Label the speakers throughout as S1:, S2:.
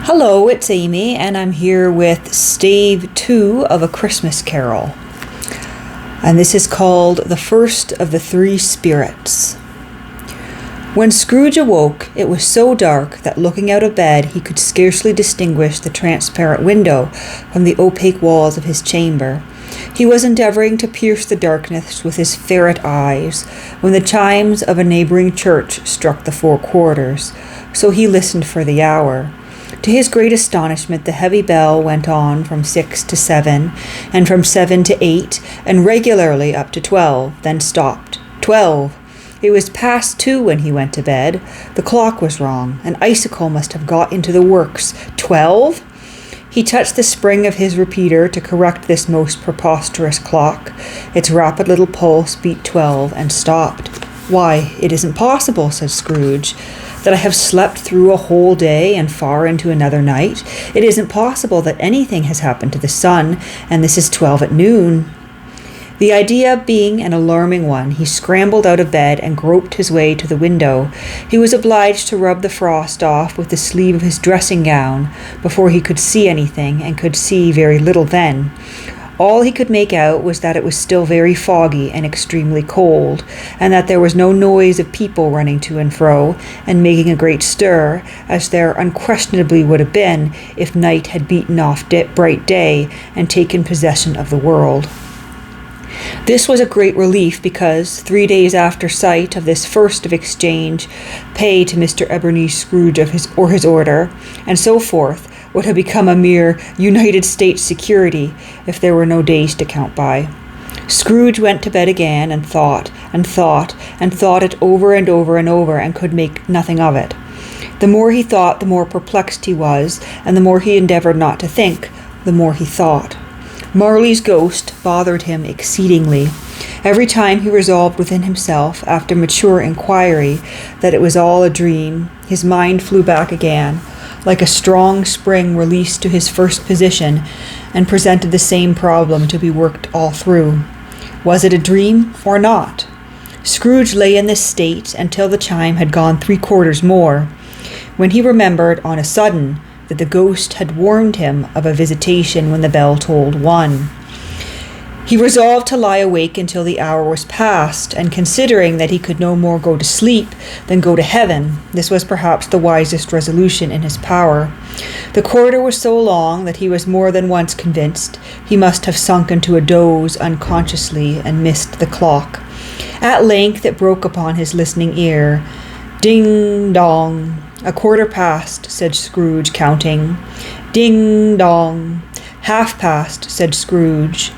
S1: Hello, it's Amy, and I'm here with Stave 2 of A Christmas Carol. And this is called The First of the Three Spirits. When Scrooge awoke, it was so dark that looking out of bed he could scarcely distinguish the transparent window from the opaque walls of his chamber. He was endeavouring to pierce the darkness with his ferret eyes when the chimes of a neighbouring church struck the 4 quarters, so he listened for the hour. To his great astonishment, the heavy bell went on from 6 to 7, and from 7 to 8, and regularly up to 12, then stopped. 12! It was past 2 when he went to bed. The clock was wrong. An icicle must have got into the works. 12? He touched the spring of his repeater to correct this most preposterous clock. Its rapid little pulse beat 12 and stopped. "Why, it isn't possible," said Scrooge, "that I have slept through a whole day and far into another night. It isn't possible that anything has happened to the sun, and this is 12 at noon." The idea being an alarming one, he scrambled out of bed and groped his way to the window. He was obliged to rub the frost off with the sleeve of his dressing gown before he could see anything, and could see very little then. All he could make out was that it was still very foggy and extremely cold, and that there was no noise of people running to and fro, and making a great stir, as there unquestionably would have been if night had beaten off bright day and taken possession of the world. This was a great relief, because 3 days after sight of this first of exchange, pay to Mr. Ebenezer Scrooge of his order, and so forth, would have become a mere United States security if there were no days to count by. Scrooge went to bed again and thought it over and over and over, and could make nothing of it. The more he thought, the more perplexed he was, and the more he endeavoured not to think, the more he thought. Marley's ghost bothered him exceedingly. Every time he resolved within himself, after mature inquiry, that it was all a dream, his mind flew back again, like a strong spring released to his first position, and presented the same problem to be worked all through. Was it a dream or not? Scrooge lay in this state until the chime had gone 3 quarters more, when he remembered on a sudden that the ghost had warned him of a visitation when the bell tolled 1. He resolved to lie awake until the hour was past, and considering that he could no more go to sleep than go to heaven, this was perhaps the wisest resolution in his power. The corridor was so long that he was more than once convinced he must have sunk into a doze unconsciously and missed the clock. At length it broke upon his listening ear. Ding dong. "A quarter past," said Scrooge, counting. "Ding dong." "Half past," said Scrooge.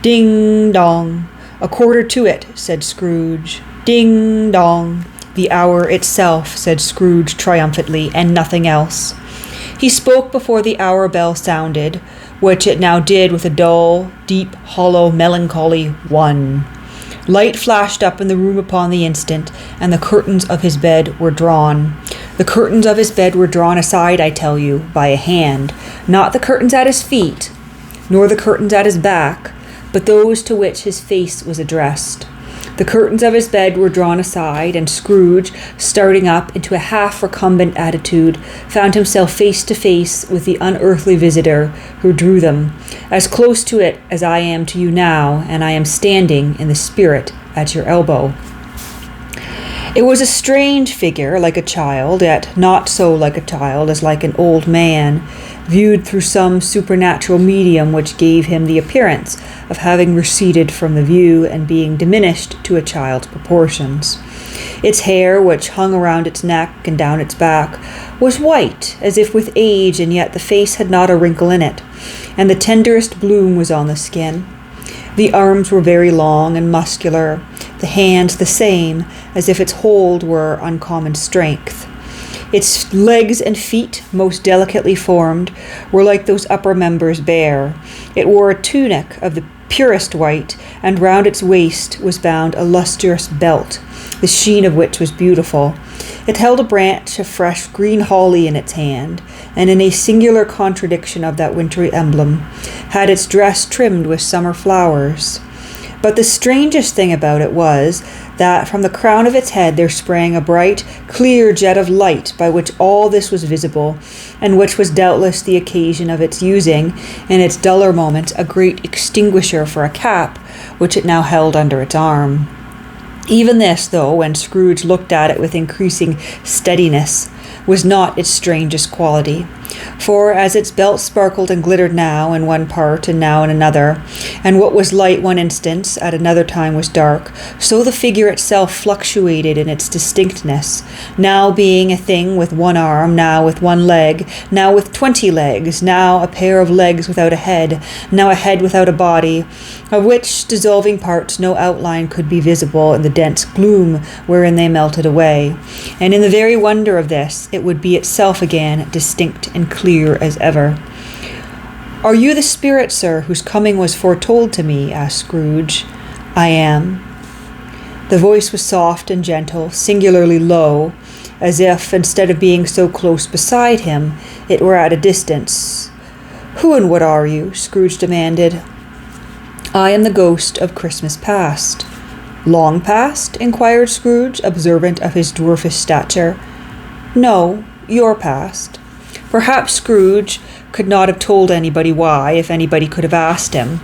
S1: "Ding dong." "A quarter to it," said Scrooge. "Ding dong." "The hour itself," said Scrooge triumphantly, "and nothing else." He spoke before the hour bell sounded, which it now did with a dull, deep, hollow, melancholy 1. Light flashed up in the room upon the instant, and the curtains of his bed were drawn. The curtains of his bed were drawn aside, I tell you, by a hand, not the curtains at his feet, nor the curtains at his back, but those to which his face was addressed. The curtains of his bed were drawn aside, and Scrooge, starting up into a half-recumbent attitude, found himself face to face with the unearthly visitor who drew them, as close to it as I am to you now, and I am standing in the spirit at your elbow. It was a strange figure, like a child, yet not so like a child as like an old man, viewed through some supernatural medium which gave him the appearance of having receded from the view and being diminished to a child's proportions. Its hair, which hung around its neck and down its back, was white, as if with age, and yet the face had not a wrinkle in it, and the tenderest bloom was on the skin. The arms were very long and muscular, the hands the same, as if its hold were uncommon strength. Its legs and feet, most delicately formed, were like those upper members bare. It wore a tunic of the purest white, and round its waist was bound a lustrous belt, the sheen of which was beautiful. It held a branch of fresh green holly in its hand, and in a singular contradiction of that wintry emblem, had its dress trimmed with summer flowers. But the strangest thing about it was that from the crown of its head there sprang a bright, clear jet of light by which all this was visible, and which was doubtless the occasion of its using, in its duller moments, a great extinguisher for a cap, which it now held under its arm. Even this, though, when Scrooge looked at it with increasing steadiness, was not its strangest quality, for as its belt sparkled and glittered now in one part and now in another, and what was light one instant at another time was dark, so the figure itself fluctuated in its distinctness, now being a thing with one arm, now with one leg, now with 20 legs, now a pair of legs without a head, now a head without a body, of which dissolving parts no outline could be visible in the dense gloom wherein they melted away. And in the very wonder of this, it would be itself again, distinct and clear as ever. "Are you the spirit, sir, whose coming was foretold to me?" asked Scrooge. "I am." The voice was soft and gentle, singularly low, as if, instead of being so close beside him, it were at a distance. "Who and what are you?" Scrooge demanded. "I am the ghost of Christmas past." "Long past?" inquired Scrooge, observant of his dwarfish stature. "No, your past." Perhaps Scrooge could not have told anybody why, if anybody could have asked him,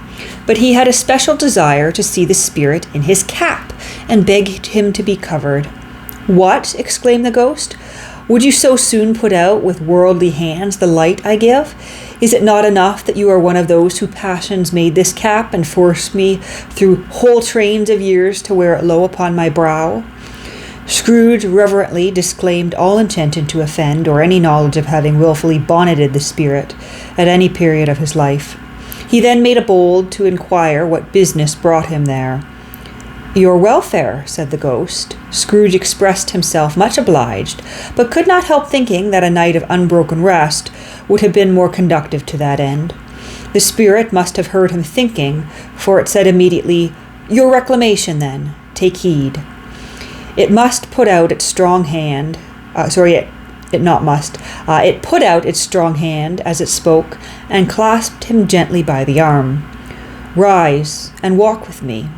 S1: but he had a special desire to see the spirit in his cap, and begged him to be covered. "What?" exclaimed the ghost. "Would you so soon put out with worldly hands the light I give? Is it not enough that you are one of those whose passions made this cap, and forced me through whole trains of years to wear it low upon my brow?" Scrooge reverently disclaimed all intention to offend, or any knowledge of having wilfully bonneted the spirit at any period of his life. He then made a bold to inquire what business brought him there. "Your welfare," said the ghost. Scrooge expressed himself much obliged, but could not help thinking that a night of unbroken rest would have been more conducive to that end. The spirit must have heard him thinking, for it said immediately, "Your reclamation, then. Take heed." It must put out its strong hand. It put out its strong hand as it spoke, and clasped him gently by the arm. "Rise and walk with me."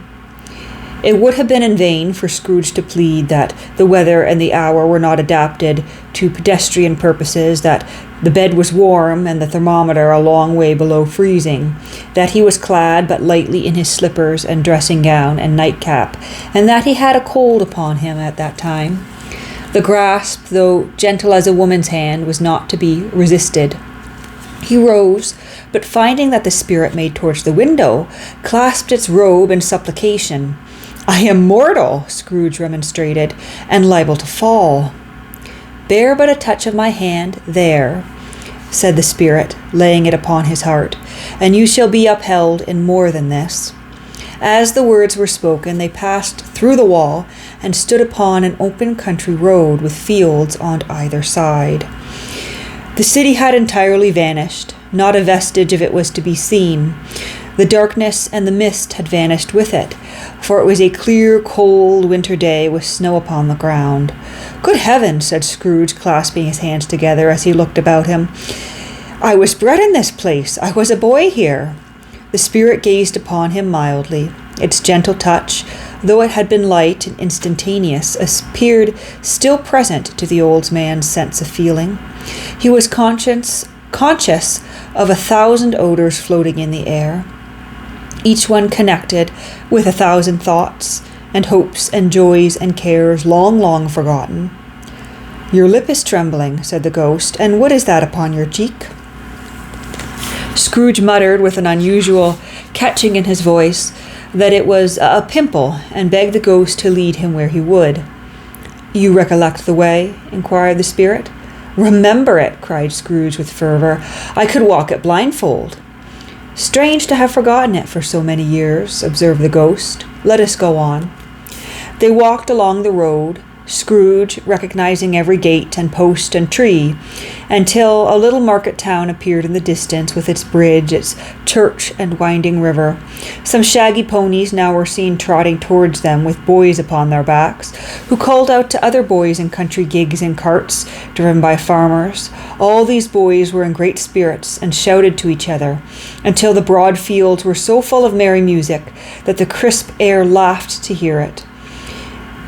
S1: It would have been in vain for Scrooge to plead that the weather and the hour were not adapted to pedestrian purposes, that the bed was warm and the thermometer a long way below freezing, that he was clad but lightly in his slippers and dressing gown and nightcap, and that he had a cold upon him at that time. The grasp, though gentle as a woman's hand, was not to be resisted. He rose, but finding that the spirit made towards the window, clasped its robe in supplication. "I am mortal," Scrooge remonstrated, "and liable to fall." "Bear but a touch of my hand there," said the spirit, laying it upon his heart, "and you shall be upheld in more than this." As the words were spoken, they passed through the wall and stood upon an open country road with fields on either side. The city had entirely vanished. Not a vestige of it was to be seen. The darkness and the mist had vanished with it, for it was a clear, cold winter day with snow upon the ground. "Good heaven," said Scrooge, clasping his hands together as he looked about him. "I was bred in this place. I was a boy here." The spirit gazed upon him mildly. Its gentle touch, though it had been light and instantaneous, appeared still present to the old man's sense of feeling. He was conscious of 1,000 odors floating in the air, each one connected with 1,000 thoughts and hopes and joys and cares long, long forgotten. "Your lip is trembling," said the ghost, "and what is that upon your cheek?" Scrooge muttered with an unusual catching in his voice that it was a pimple, and begged the ghost to lead him where he would. "You recollect the way?" inquired the spirit. "Remember it!" cried Scrooge with fervor. "I could walk it blindfold." "Strange to have forgotten it for so many years," observed the ghost. "Let us go on." They walked along the road. Scrooge recognizing every gate and post and tree, until a little market town appeared in the distance with its bridge, its church and winding river. Some shaggy ponies now were seen trotting towards them with boys upon their backs, who called out to other boys in country gigs and carts driven by farmers. All these boys were in great spirits and shouted to each other, until the broad fields were so full of merry music that the crisp air laughed to hear it.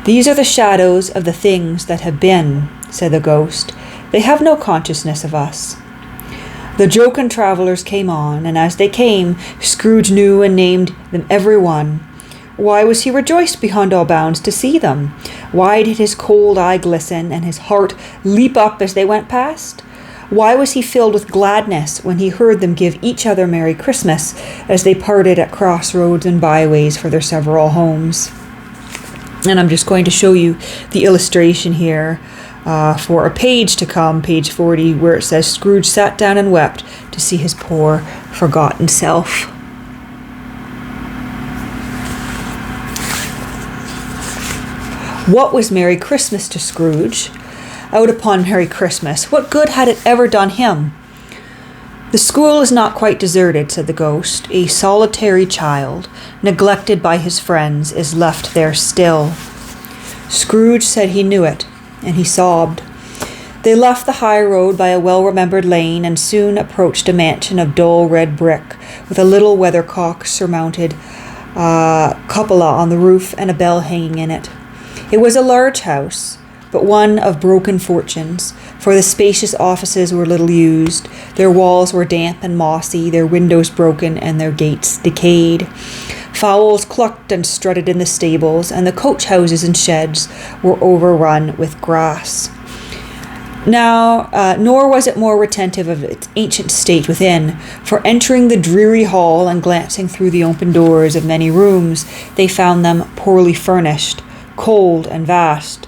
S1: "These are the shadows of the things that have been," said the ghost. "They have no consciousness of us." The jocund travellers came on, and as they came, Scrooge knew and named them every one. Why was he rejoiced beyond all bounds to see them? Why did his cold eye glisten and his heart leap up as they went past? Why was he filled with gladness when he heard them give each other Merry Christmas as they parted at crossroads and byways for their several homes? And I'm just going to show you the illustration here for a page to come, page 40, where it says, "Scrooge sat down and wept to see his poor, forgotten self." What was Merry Christmas to Scrooge? Out upon Merry Christmas, what good had it ever done him? "The school is not quite deserted," said the ghost. "A solitary child, neglected by his friends, is left there still." Scrooge said he knew it, and he sobbed. They left the high road by a well-remembered lane and soon approached a mansion of dull red brick with a little weathercock-surmounted cupola on the roof and a bell hanging in it. It was a large house, but one of broken fortunes, for the spacious offices were little used. Their walls were damp and mossy, their windows broken, and their gates decayed. Fowls clucked and strutted in the stables, and the coach houses and sheds were overrun with grass. Nor was it more retentive of its ancient state within, for entering the dreary hall and glancing through the open doors of many rooms, they found them poorly furnished, cold and vast.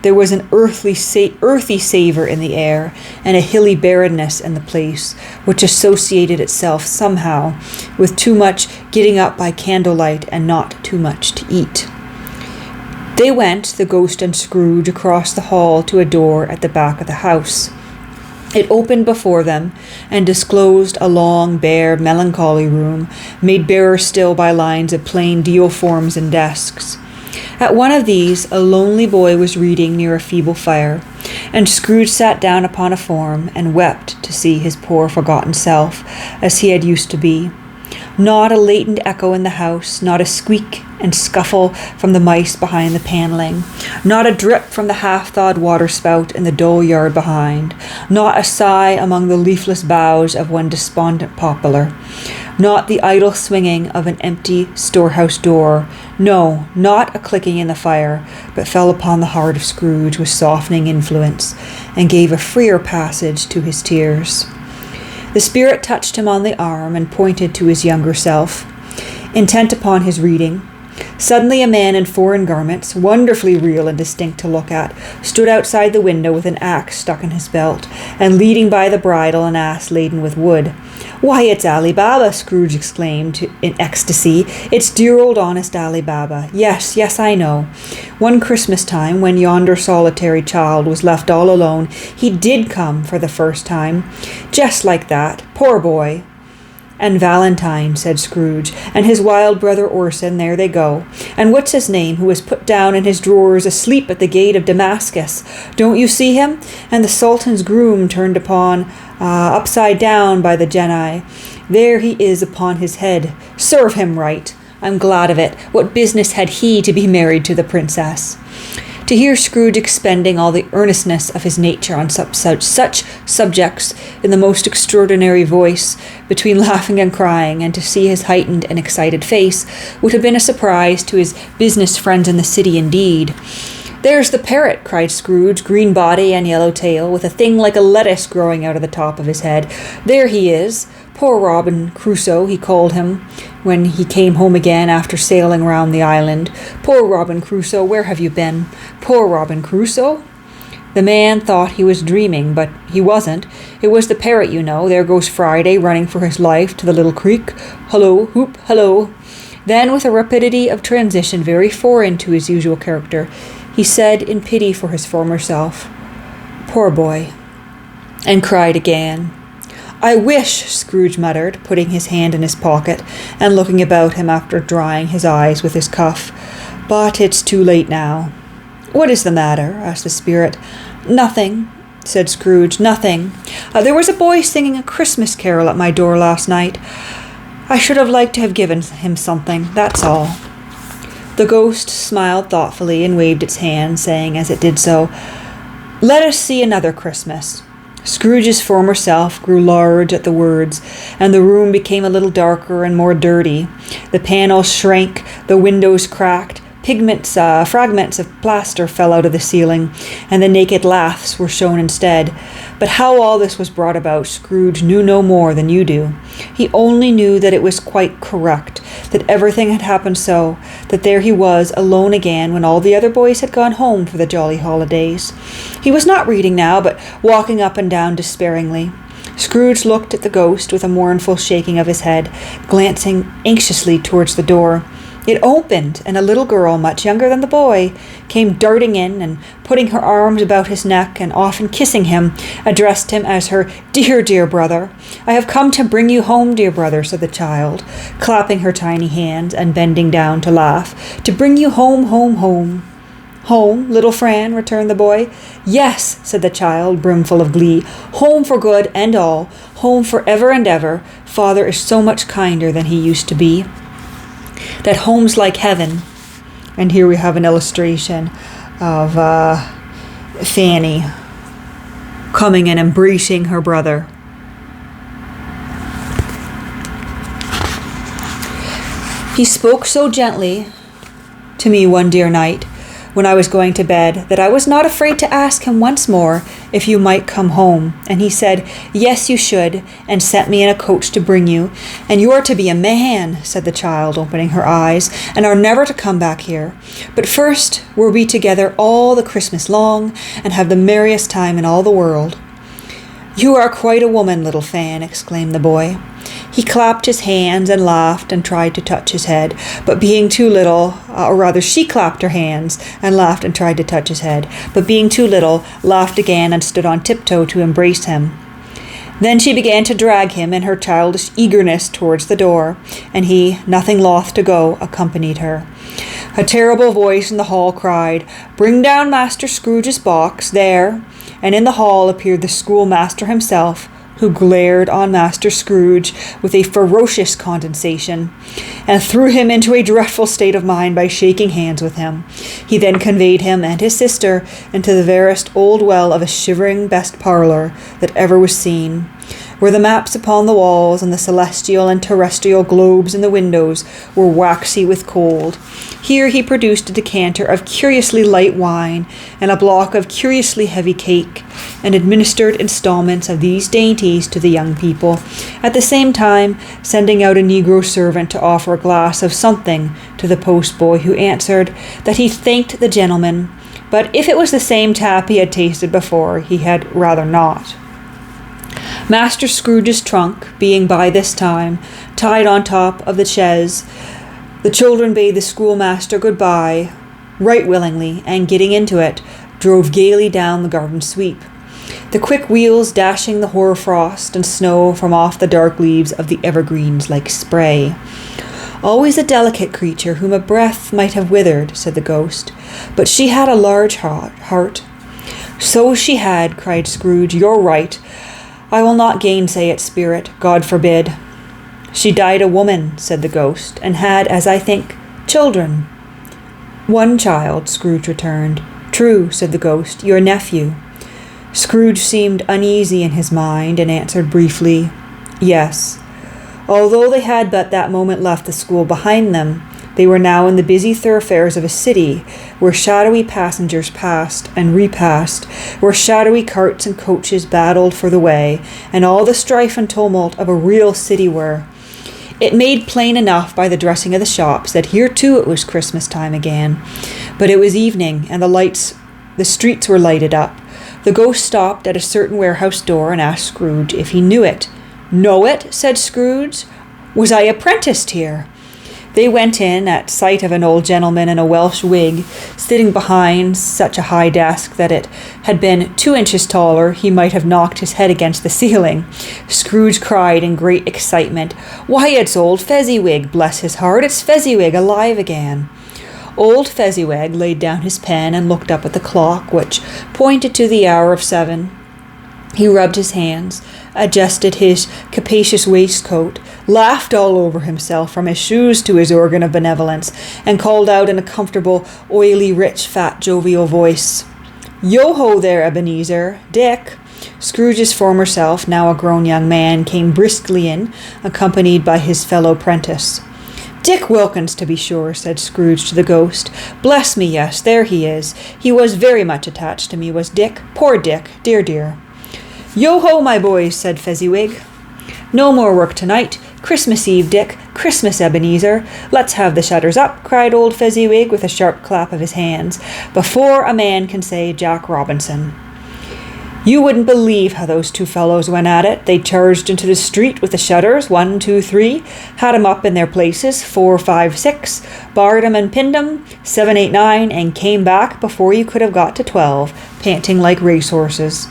S1: There was an earthy savour in the air, and a hilly barrenness in the place, which associated itself somehow with too much getting up by candlelight and not too much to eat. They went, the ghost and Scrooge, across the hall to a door at the back of the house. It opened before them and disclosed a long, bare, melancholy room, made barer still by lines of plain deal forms and desks. At one of these, a lonely boy was reading near a feeble fire, and Scrooge sat down upon a form and wept to see his poor forgotten self as he had used to be. Not a latent echo in the house, not a squeak and scuffle from the mice behind the panelling, not a drip from the half-thawed waterspout in the dull yard behind, not a sigh among the leafless boughs of one despondent poplar, not the idle swinging of an empty storehouse door, no, not a clicking in the fire, but fell upon the heart of Scrooge with softening influence, and gave a freer passage to his tears. The spirit touched him on the arm and pointed to his younger self, intent upon his reading. Suddenly a man in foreign garments, wonderfully real and distinct to look at, stood outside the window with an axe stuck in his belt, and leading by the bridle an ass laden with wood. "Why, it's Ali Baba!" Scrooge exclaimed in ecstasy. "It's dear old honest Ali Baba. Yes, yes, I know. One Christmas time, when yonder solitary child was left all alone, he did come for the first time. Just like that. Poor boy." "And Valentine," said Scrooge, "and his wild brother Orson, there they go. And what's his name, who was put down in his drawers asleep at the gate of Damascus? Don't you see him? And the Sultan's groom turned upside down by the Genii. There he is upon his head. Serve him right. I'm glad of it. What business had he to be married to the princess?" To hear Scrooge expending all the earnestness of his nature on such subjects in the most extraordinary voice, between laughing and crying, and to see his heightened and excited face, would have been a surprise to his business friends in the city indeed. "There's the parrot," cried Scrooge, green body and yellow tail, with a thing like a lettuce growing out of the top of his head. "There he is. Poor Robin Crusoe, he called him, when he came home again after sailing round the island. Poor Robin Crusoe, where have you been? Poor Robin Crusoe?" The man thought he was dreaming, but he wasn't. It was the parrot, you know. There goes Friday, running for his life to the little creek. Hullo, hoop, hullo. Then, with a rapidity of transition very foreign to his usual character, He said in pity for his former self, "Poor boy," and cried again. "I wish," Scrooge muttered, putting his hand in his pocket and looking about him after drying his eyes with his cuff, "but it's too late now." "What is the matter?" asked the spirit. "Nothing," said Scrooge, "nothing. There was a boy singing a Christmas carol at my door last night. I should have liked to have given him something, that's all." The ghost smiled thoughtfully and waved its hand, saying as it did so, "Let us see another Christmas." Scrooge's former self grew large at the words, and the room became a little darker and more dirty. The panels shrank, the windows cracked, fragments of plaster fell out of the ceiling, and the naked laths were shown instead. But how all this was brought about, Scrooge knew no more than you do. He only knew that it was quite correct, that everything had happened so, that there he was, alone again, when all the other boys had gone home for the jolly holidays. He was not reading now, but walking up and down despairingly. Scrooge looked at the ghost with a mournful shaking of his head, glancing anxiously towards the door. It opened, and a little girl, much younger than the boy, came darting in, and putting her arms about his neck and often kissing him, addressed him as her "dear, dear brother." "I have come to bring you home, dear brother," said the child, clapping her tiny hands and bending down to laugh. "To bring you home, home, home." "Home, little Fran?" returned the boy. "Yes," said the child, brimful of glee. "Home for good and all. Home for ever and ever. Father is so much kinder than he used to be. That home's like heaven." And here we have an illustration of Fanny coming and embracing her brother. "He spoke so gently to me one dear night when I was going to bed that I was not afraid to ask him once more if you might come home. And he said, 'Yes, you should,' and sent me in a coach to bring you. And you are to be a man," said the child, opening her eyes, "and are never to come back here. But first we'll be together all the Christmas long and have the merriest time in all the world." "You are quite a woman, little Fan," exclaimed the boy. He clapped his hands and laughed and tried to touch his head, but being too little, or rather she clapped her hands and laughed and tried to touch his head, but being too little, laughed again and stood on tiptoe to embrace him. Then she began to drag him in her childish eagerness towards the door, and he, nothing loth to go, accompanied her. A terrible voice in the hall cried, "Bring down Master Scrooge's box, there!" And in the hall appeared the schoolmaster himself, who glared on Master Scrooge with a ferocious condescension, and threw him into a dreadful state of mind by shaking hands with him. He then conveyed him and his sister into the verest old well of a shivering best parlour that ever was seen, where the maps upon the walls and the celestial and terrestrial globes in the windows were waxy with cold. Here he produced a decanter of curiously light wine and a block of curiously heavy cake, and administered installments of these dainties to the young people, at the same time sending out a negro servant to offer a glass of something to the postboy, who answered that he thanked the gentleman, but if it was the same tap he had tasted before, he had rather not. Master Scrooge's trunk being by this time tied on top of the chaise, the children bade the schoolmaster good-bye right willingly, and getting into it, drove gaily down the garden sweep, the quick wheels dashing the hoar-frost and snow from off the dark leaves of the evergreens like spray. "Always a delicate creature whom a breath might have withered," said the ghost, "but she had a large heart." "So she had," cried Scrooge. "You're right. I will not gainsay it, spirit. God forbid." "She died a woman," said the ghost, "and had, as I think, children." "One child," Scrooge returned. "True," said the ghost, "your nephew." Scrooge seemed uneasy in his mind, and answered briefly, "Yes." Although they had but that moment left the school behind them, they were now in the busy thoroughfares of a city, where shadowy passengers passed and repassed, where shadowy carts and coaches battled for the way, and all the strife and tumult of a real city were. It made plain enough by the dressing of the shops that here too it was Christmas time again. But it was evening, and the streets were lighted up. The ghost stopped at a certain warehouse door and asked Scrooge if he knew it. "Know it?" said Scrooge. "Was I apprenticed here?" They went in at sight of an old gentleman in a Welsh wig, sitting behind such a high desk that it had been 2 inches taller he might have knocked his head against the ceiling. Scrooge cried in great excitement, "Why, it's old Fezziwig, bless his heart, it's Fezziwig alive again." Old Fezziwig laid down his pen and looked up at the clock, which pointed to the hour of 7. He rubbed his hands, adjusted his capacious waistcoat, laughed all over himself from his shoes to his organ of benevolence, and called out in a comfortable, oily, rich, fat, jovial voice, "Yo-ho there, Ebenezer! Dick!" Scrooge's former self, now a grown young man, came briskly in, accompanied by his fellow prentice. "Dick Wilkins, to be sure," said Scrooge to the ghost. "Bless me, yes, there he is. He was very much attached to me, was Dick. Poor Dick, dear, dear." "Yo-ho, my boys," said Fezziwig. "No more work tonight. Christmas Eve, Dick. Christmas, Ebenezer. Let's have the shutters up," cried old Fezziwig with a sharp clap of his hands, "before a man can say Jack Robinson." You wouldn't believe how those 2 fellows went at it. They charged into the street with the shutters, 1, 2, 3, had 'em up in their places, 4, 5, 6, barred 'em and pinned 'em, 7, 8, 9, and came back before you could have got to 12, panting like racehorses.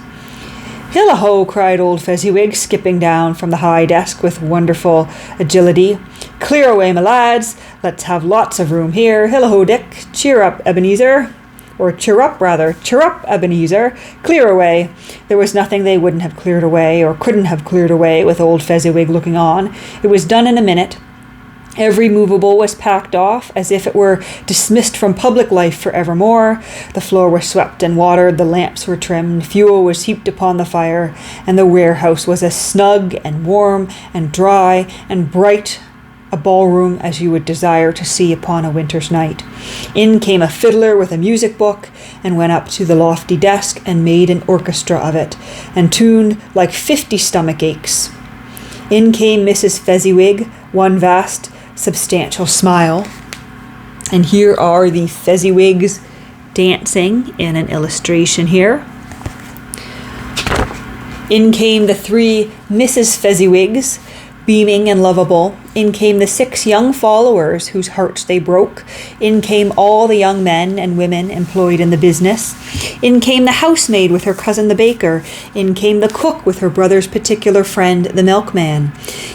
S1: "Hilla-ho!" cried old Fezziwig, skipping down from the high desk with wonderful agility. "Clear away, my lads. Let's have lots of room here. Hilla-ho, Dick. Cheer up, Ebenezer. Or cheer up, rather. Cheer up, Ebenezer. Clear away." There was nothing they wouldn't have cleared away, or couldn't have cleared away, with old Fezziwig looking on. It was done in a minute. Every movable was packed off, as if it were dismissed from public life for evermore. The floor was swept and watered, the lamps were trimmed, fuel was heaped upon the fire, and the warehouse was as snug and warm and dry and bright a ballroom as you would desire to see upon a winter's night. In came a fiddler with a music book, and went up to the lofty desk and made an orchestra of it, and tuned like 50 stomach aches. In came Mrs. Fezziwig, one vast substantial smile. And here are the Fezziwigs dancing in an illustration here. In came the 3 Mrs. Fezziwigs, beaming and lovable. In came the 6 young followers whose hearts they broke. In came all the young men and women employed in the business. In came the housemaid with her cousin the baker. In came the cook with her brother's particular friend the milkman.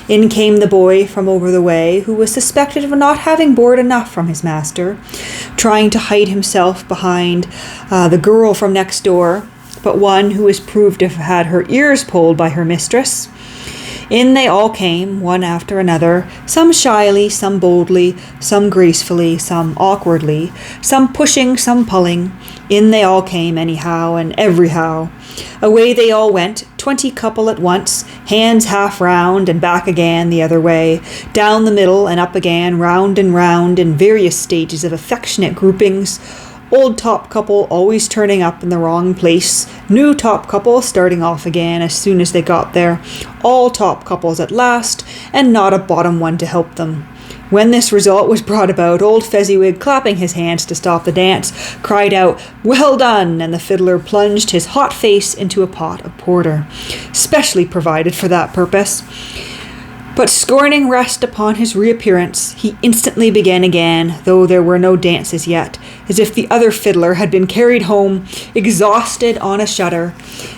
S1: In came the boy from over the way, who was suspected of not having board enough from his master, trying to hide himself behind the girl from next door, but one who was proved to have had her ears pulled by her mistress. In they all came, one after another, some shyly, some boldly, some gracefully, some awkwardly, some pushing, some pulling. In they all came anyhow and everyhow. Away they all went, 20 couple at once, hands half round and back again the other way, down the middle and up again, round and round, in various stages of affectionate groupings. Old top couple always turning up in the wrong place, new top couple starting off again as soon as they got there, all top couples at last, and not a bottom one to help them. When this result was brought about, old Fezziwig, clapping his hands to stop the dance, cried out, "Well done!" and the fiddler plunged his hot face into a pot of porter, specially provided for that purpose. But scorning rest upon his reappearance, he instantly began again, though there were no dances yet, as if the other fiddler had been carried home, exhausted on a shutter,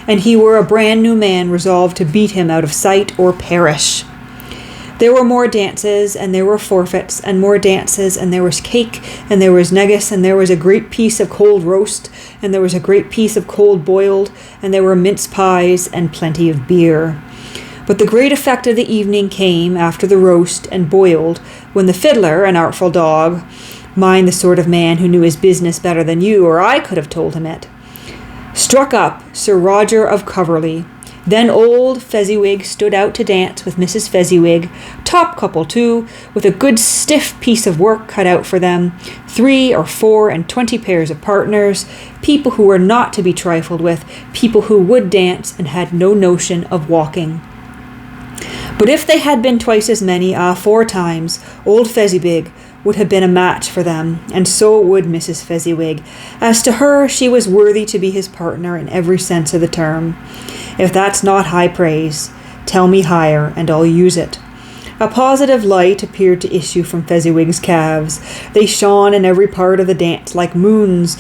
S1: and he were a brand new man resolved to beat him out of sight or perish. There were more dances, and there were forfeits, and more dances, and there was cake, and there was negus, and there was a great piece of cold roast, and there was a great piece of cold boiled, and there were mince pies, and plenty of beer. But the great effect of the evening came after the roast and boiled, when the fiddler, an artful dog, mind the sort of man who knew his business better than you or I could have told him it, struck up Sir Roger of Coverley. Then old Fezziwig stood out to dance with Mrs. Fezziwig, top couple too, with a good stiff piece of work cut out for them, 3 or 4 and 20 pairs of partners, people who were not to be trifled with, people who would dance and had no notion of walking. But if they had been twice as many, 4 times, old Fezziwig would have been a match for them, and so would Mrs. Fezziwig. As to her, she was worthy to be his partner in every sense of the term. If that's not high praise, tell me higher, and I'll use it. A positive light appeared to issue from Fezziwig's calves. They shone in every part of the dance like moons.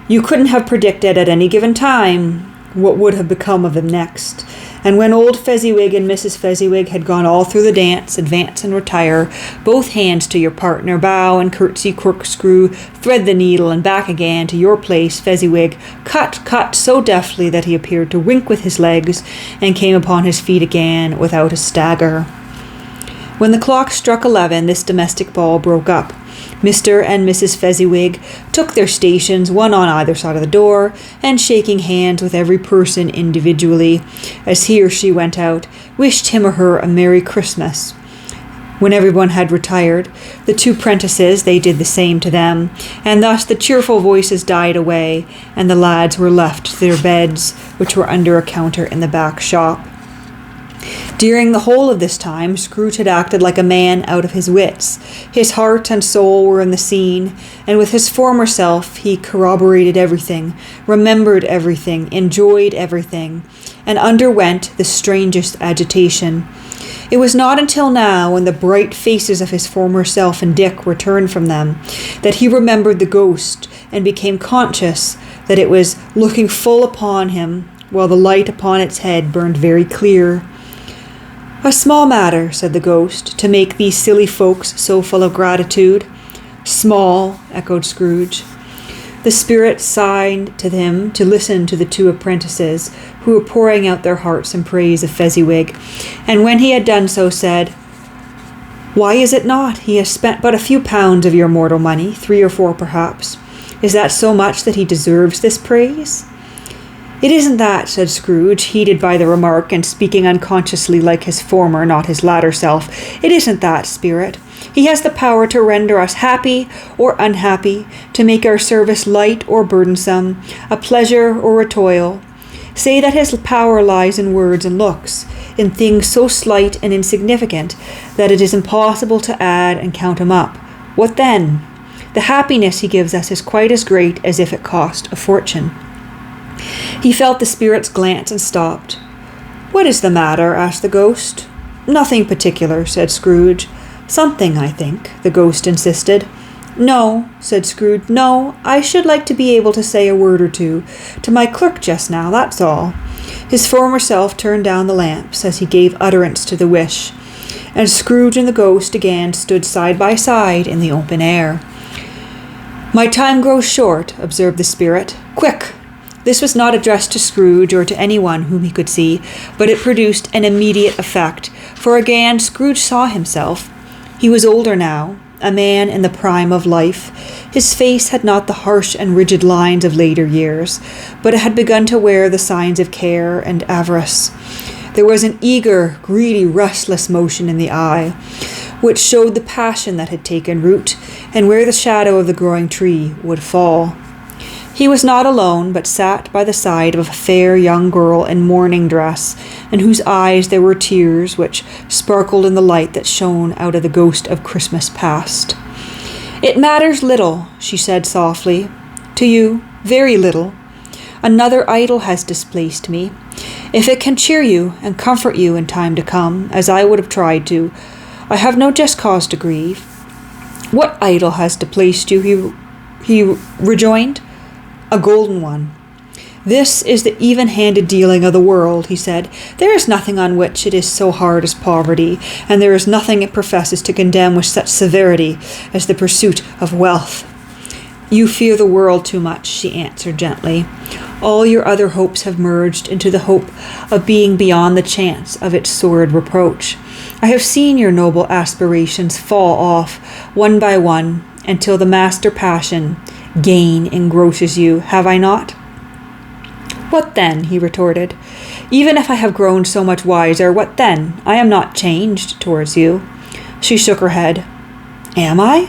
S1: You couldn't have predicted at any given time what would have become of them next. And when old Fezziwig and Mrs. Fezziwig had gone all through the dance, advance and retire, both hands to your partner, bow and curtsy, corkscrew, thread the needle, and back again to your place, Fezziwig cut so deftly that he appeared to wink with his legs, and came upon his feet again without a stagger. When the clock struck 11, this domestic ball broke up. Mr. and Mrs. Fezziwig took their stations, one on either side of the door, and shaking hands with every person individually, as he or she went out, wished him or her a Merry Christmas. When everyone had retired, the two prentices, they did the same to them, and thus the cheerful voices died away, and the lads were left to their beds, which were under a counter in the back shop. During the whole of this time, Scrooge had acted like a man out of his wits. His heart and soul were in the scene, and with his former self he corroborated everything, remembered everything, enjoyed everything, and underwent the strangest agitation. It was not until now, when the bright faces of his former self and Dick were turned from them, that he remembered the ghost, and became conscious that it was looking full upon him, while the light upon its head burned very clear. "A small matter," said the ghost, "to make these silly folks so full of gratitude." "Small," echoed Scrooge. The spirit signed to him to listen to the two apprentices, who were pouring out their hearts in praise of Fezziwig, and when he had done so, said, "Why is it not? He has spent but a few pounds of your mortal money, 3 or 4 perhaps. Is that so much that he deserves this praise?" "It isn't that," said Scrooge, heated by the remark, and speaking unconsciously like his former, not his latter self. "It isn't that, spirit. He has the power to render us happy or unhappy, to make our service light or burdensome, a pleasure or a toil. Say that his power lies in words and looks, in things so slight and insignificant that it is impossible to add and count him up. What then? The happiness he gives us is quite as great as if it cost a fortune." He felt the spirit's glance and stopped. "What is the matter?" asked the ghost. "Nothing particular," said Scrooge. "Something, I think," the ghost insisted. "No," said Scrooge. "No, I should like to be able to say a word or two to my clerk just now, that's all." His former self turned down the lamps as he gave utterance to the wish, and Scrooge and the ghost again stood side by side in the open air. "My time grows short," observed the spirit. "Quick!" This was not addressed to Scrooge or to anyone whom he could see, but it produced an immediate effect, for again Scrooge saw himself. He was older now, a man in the prime of life. His face had not the harsh and rigid lines of later years, but it had begun to wear the signs of care and avarice. There was an eager, greedy, restless motion in the eye, which showed the passion that had taken root, and where the shadow of the growing tree would fall. He was not alone, but sat by the side of a fair young girl in mourning dress, in whose eyes there were tears which sparkled in the light that shone out of the ghost of Christmas past. "It matters little," she said softly. "To you, very little. Another idol has displaced me. If it can cheer you and comfort you in time to come, as I would have tried to, I have no just cause to grieve." "What idol has displaced you?" he rejoined. "A golden one." "This is the even-handed dealing of the world," he said. "There is nothing on which it is so hard as poverty, and there is nothing it professes to condemn with such severity as the pursuit of wealth." "You fear the world too much," she answered gently. "All your other hopes have merged into the hope of being beyond the chance of its sordid reproach. I have seen your noble aspirations fall off one by one until the master passion, gain, engrosses you, have I not?" "What then?" he retorted. "Even if I have grown so much wiser, what then? I am not changed towards you." She shook her head. "Am I?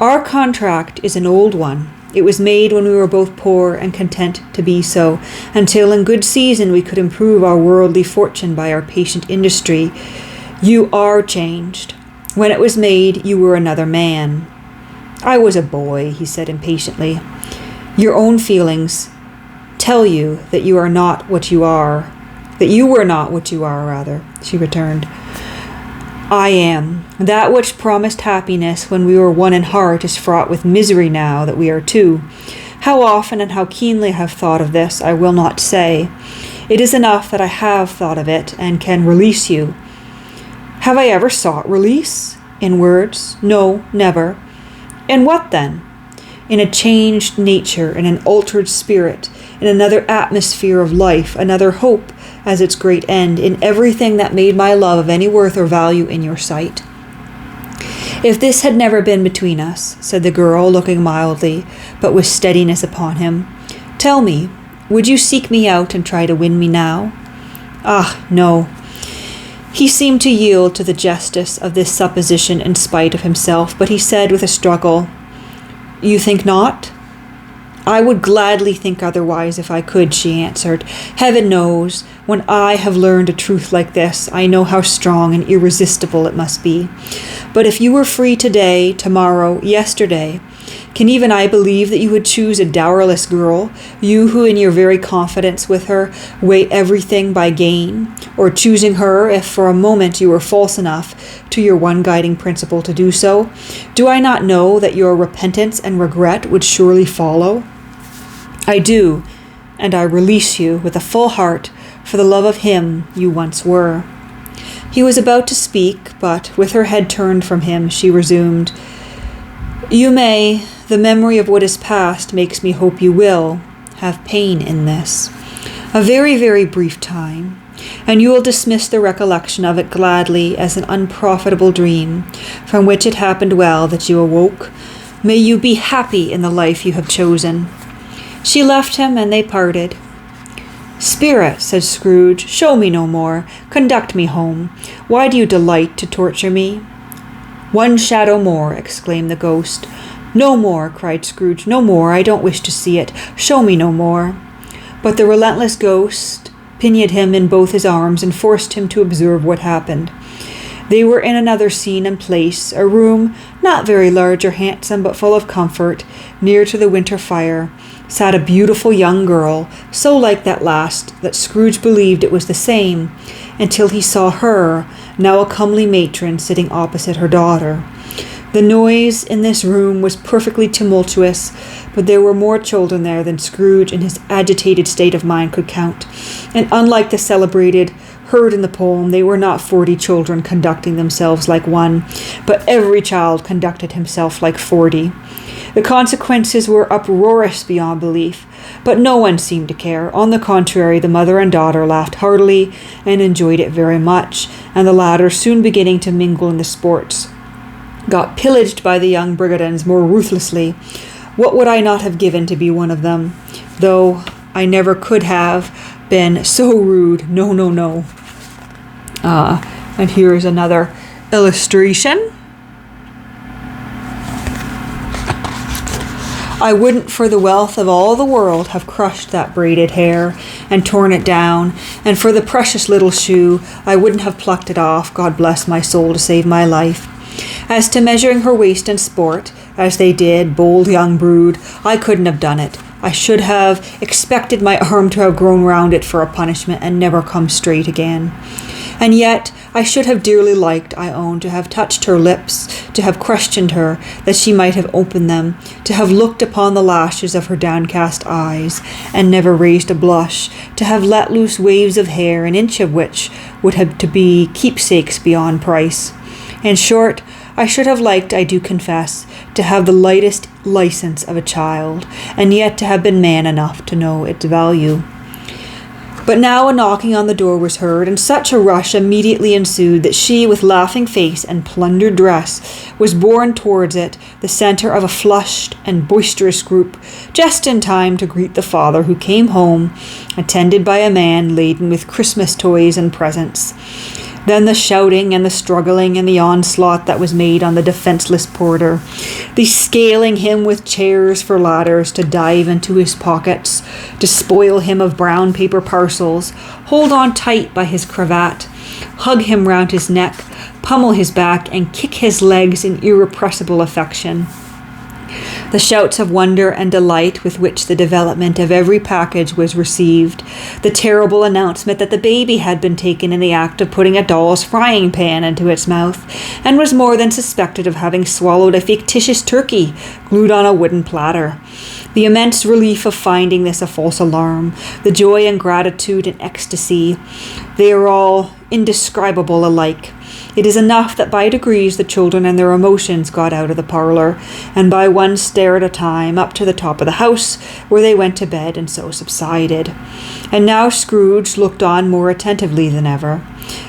S1: Our contract is an old one. It was made when we were both poor and content to be so, until in good season we could improve our worldly fortune by our patient industry. You are changed. When it was made, you were another man." "I was a boy," he said impatiently. "Your own feelings tell you that you are not what you are, that you were not what you are, rather," she returned. I am. That which promised happiness when we were one in heart is fraught with misery now that we are two. How often and how keenly I have thought of this, I will not say. It is enough that I have thought of it and can release you. Have I ever sought release? In words? No, never. In what then? In a changed nature, in an altered spirit, in another atmosphere of life, another hope as its great end, in everything that made my love of any worth or value in your sight. If this had never been between us, said the girl, looking mildly, but with steadiness upon him, tell me, would you seek me out and try to win me now? Ah, no. He seemed to yield to the justice of this supposition in spite of himself, but he said with a struggle, You think not? I would gladly think otherwise if I could, she answered. Heaven knows, when I have learned a truth like this, I know how strong and irresistible it must be. But if you were free today, tomorrow, yesterday, can even I believe that you would choose a dowerless girl, you who in your very confidence with her weigh everything by gain, or choosing her if for a moment you were false enough to your one guiding principle to do so? Do I not know that your repentance and regret would surely follow? I do, and I release you with a full heart for the love of him you once were. He was about to speak, but with her head turned from him, she resumed, You may, the memory of what is past makes me hope you will, have pain in this. A very, very brief time, and you will dismiss the recollection of it gladly as an unprofitable dream, from which it happened well that you awoke. May you be happy in the life you have chosen. She left him, and they parted. Spirit, said Scrooge, show me no more. Conduct me home. Why do you delight to torture me? One shadow more, exclaimed the ghost. No more, cried Scrooge, no more. I don't wish to see it. Show me no more. But the relentless ghost pinioned him in both his arms and forced him to observe what happened. They were in another scene and place, a room not very large or handsome, but full of comfort. Near to the winter fire sat a beautiful young girl, so like that last that Scrooge believed it was the same, until he saw her, now a comely matron, sitting opposite her daughter. The noise in this room was perfectly tumultuous, but there were more children there than Scrooge in his agitated state of mind could count, and unlike the celebrated herd in the poem, they were not 40 children conducting themselves like one, but every child conducted himself like 40. The consequences were uproarious beyond belief, but no one seemed to care. On the contrary, the mother and daughter laughed heartily and enjoyed it very much, and the latter, soon beginning to mingle in the sports, got pillaged by the young brigands more ruthlessly. What would I not have given to be one of them, though I never could have been so rude. No, no, no. And here is another illustration. I wouldn't for the wealth of all the world have crushed that braided hair and torn it down, and for the precious little shoe I wouldn't have plucked it off, God bless my soul, to save my life. As to measuring her waist in sport, as they did, bold young brood, I couldn't have done it. I should have expected my arm to have grown round it for a punishment and never come straight again. And yet I should have dearly liked, I own, to have touched her lips, to have questioned her, that she might have opened them, to have looked upon the lashes of her downcast eyes, and never raised a blush, to have let loose waves of hair, an inch of which would have to be keepsakes beyond price. In short, I should have liked, I do confess, to have the lightest license of a child, and yet to have been man enough to know its value. But now a knocking on the door was heard, and such a rush immediately ensued that she, with laughing face and plundered dress, was borne towards it, the centre of a flushed and boisterous group, just in time to greet the father, who came home, attended by a man laden with Christmas toys and presents. Then the shouting and the struggling and the onslaught that was made on the defenceless porter, the scaling him with chairs for ladders to dive into his pockets, to spoil him of brown paper parcels, hold on tight by his cravat, hug him round his neck, pummel his back, and kick his legs in irrepressible affection. The shouts of wonder and delight with which the development of every package was received, the terrible announcement that the baby had been taken in the act of putting a doll's frying pan into its mouth, and was more than suspected of having swallowed a fictitious turkey glued on a wooden platter. The immense relief of finding this a false alarm, the joy and gratitude and ecstasy, they are all indescribable alike. It is enough that by degrees the children and their emotions got out of the parlour, and by one stair at a time up to the top of the house, where they went to bed and so subsided. And now Scrooge looked on more attentively than ever,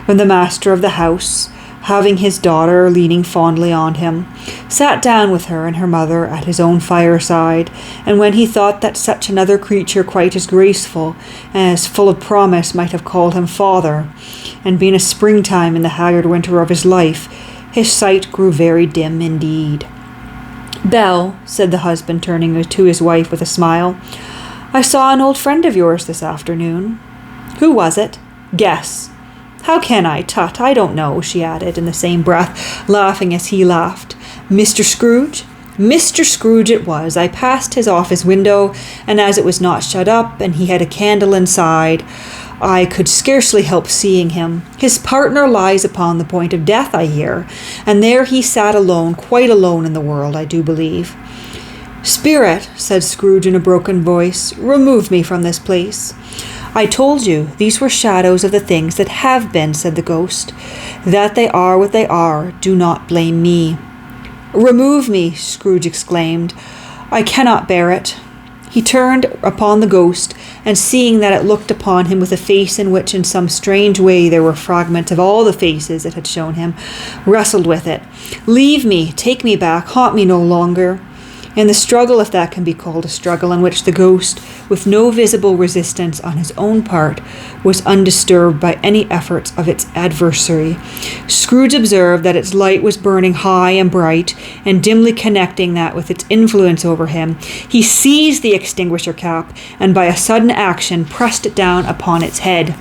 S1: when the master of the house, having his daughter leaning fondly on him, sat down with her and her mother at his own fireside, and when he thought that such another creature quite as graceful and as full of promise might have called him father, and been a springtime in the haggard winter of his life, his sight grew very dim indeed. "Belle," said the husband, turning to his wife with a smile, "I saw an old friend of yours this afternoon." "Who was it?" "Guess." "How can I? Tut, I don't know," she added in the same breath, laughing as he laughed. "Mr. Scrooge?" "Mr. Scrooge it was. I passed his office window, and as it was not shut up, and he had a candle inside, I could scarcely help seeing him. His partner lies upon the point of death, I hear, and there he sat alone, quite alone in the world, I do believe." "Spirit," said Scrooge in a broken voice, "remove me from this place." "I told you, these were shadows of the things that have been," said the ghost. "That they are what they are, do not blame me." "Remove me," Scrooge exclaimed. "I cannot bear it." He turned upon the ghost, and seeing that it looked upon him with a face in which in some strange way there were fragments of all the faces it had shown him, wrestled with it. "Leave me, take me back, haunt me no longer." In the struggle, if that can be called a struggle, in which the ghost, with no visible resistance on his own part, was undisturbed by any efforts of its adversary, Scrooge observed that its light was burning high and bright, and dimly connecting that with its influence over him, he seized the extinguisher cap, and by a sudden action pressed it down upon its head.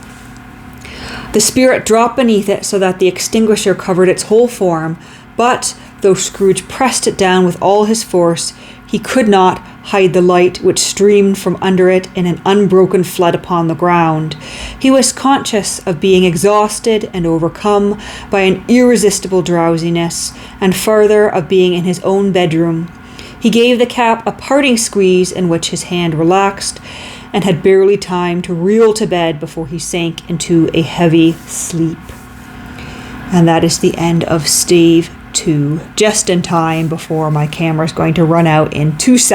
S1: The spirit dropped beneath it so that the extinguisher covered its whole form, but though Scrooge pressed it down with all his force, he could not hide the light which streamed from under it in an unbroken flood upon the ground. He was conscious of being exhausted and overcome by an irresistible drowsiness, and further of being in his own bedroom. He gave the cap a parting squeeze in which his hand relaxed, and had barely time to reel to bed before he sank into a heavy sleep. And that is the end of Stave 2, just in time before my camera is going to run out in 2 seconds.